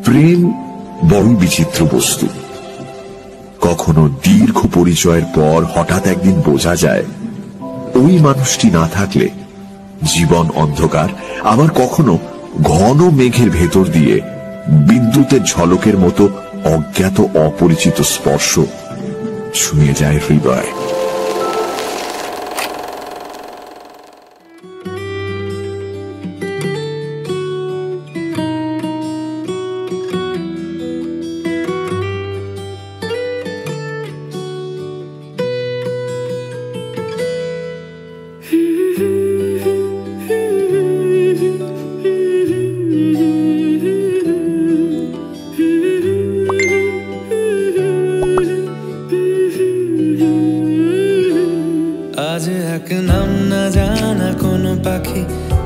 প্রেম বড় বিচিত্র বস্তু। কখনো দীর্ঘ পরিচয়ের পর হঠাৎ একদিন বোঝা যায় ওই মানুষটি না থাকলে জীবন অন্ধকার। আবার কখনো ঘন মেঘের ভেতর দিয়ে বিদ্যুতের ঝলকের মতো অজ্ঞাত অপরিচিত স্পর্শ ছুঁয়ে যায় হৃদয়।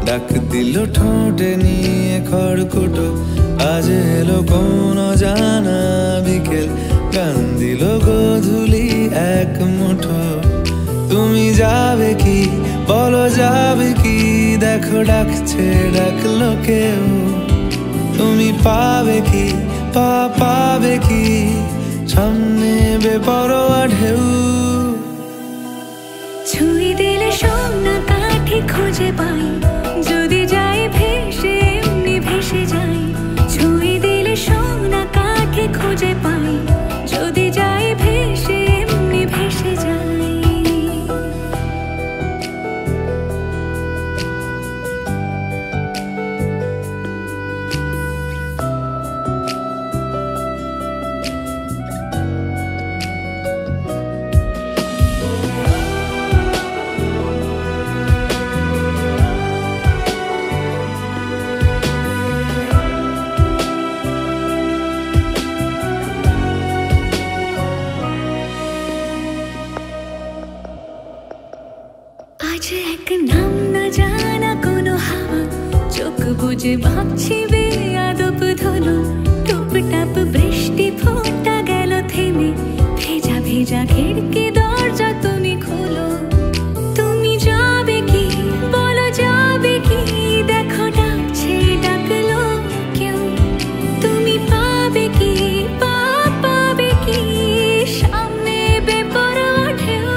ডাক দিল ঠোঁটে নিয়ে খড়কুটো, আজ এলো কোন জানা বিকেল, গান দিল গোধূলি এক মুঠো। তুমি যাবে কি বলো, যাবে কি দেখো ডাকছে ডাকলো কেউ। তুমি পাবে কি পাবে কি সামনে বেপরোয়া ঢেউ। ছুঁয়ে দিলে সোনা কাঠি খুঁজে পাই, যদি যাই ভেসে এমনি ভেসে যাই। ছুঁয়ে দিলে সোনা কাঠি খুঁজে পাই, যদি যাই ভেসে এমনি ভেসে যাই। আজ এক নাম না জানা কোনো হাওয়া, চোখ বুঝে ভাবছি বেয়াদব ধলো। টুপটাপ বৃষ্টি ফোঁটা গেল থেমে, ভেজা ভেজা খিড়কি দরজা তুমি খোলো। তুমি যাবে কি বলো, যাবে কি দেখো ডাকছে ডাকলো কেউ। তুমি পাবে কি পাবে কি সামনে বেপরোয়া ঢেউ।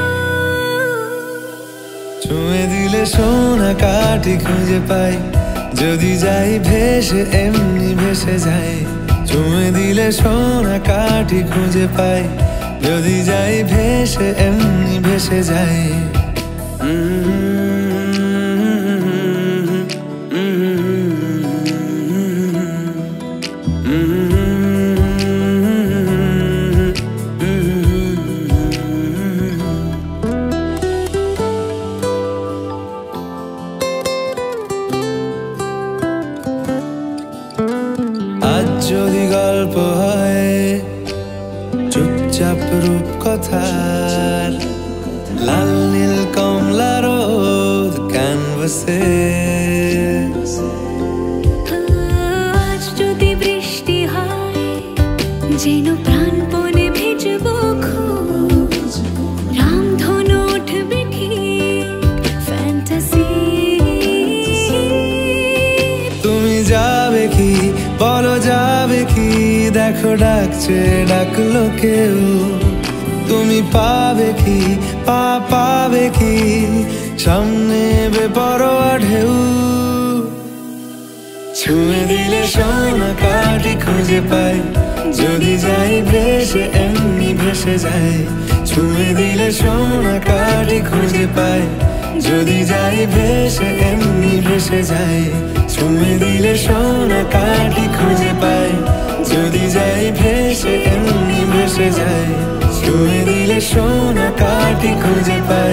ছুঁয়ে দিলে সোনা কাঠি খুঁজে পাই, যদি যাই ভেসে এমনি ভেসে যাই। ছুঁয়ে দিলে সোনা কাঠি খুঁজে পাই, যদি যাই ভেসে এমনি ভেসে যাই। আজ যদি গল্প হয় চুপচাপ রূপকথার, লাল নীল কমলা রোদ ক্যানভাসে। আজ যদি বৃষ্টি হয় যেন প্রাণপণে ভিজবো খোঁজ, রামধনু উঠবে ঠিক ফ্যান্টাসি। তুমি যাবে কি বলো, যাবে কি দেখো ডাকছে ডাকলো কেউ। তুমি পাবে কি পাবে কি সামনে বেপরোয়া ঢেউ। ছুঁয়ে দিলে সোনা কাঠি খুঁজে পাই, যদি যাই ভেসে এমনি ভেসে যাই। ছুঁয়ে দিলে সোনা কাঠি খুঁজে পাই, যদি যাই ভেসে এমনি ভেসে যাই। ছুঁয়ে দিলে সোনা কাঠি খুঁজে পাই, যদি যাই ভেসে এমনি ভেসে যাই। ছুঁয়ে দিলে সোনা কাঠি খুঁজে পাই।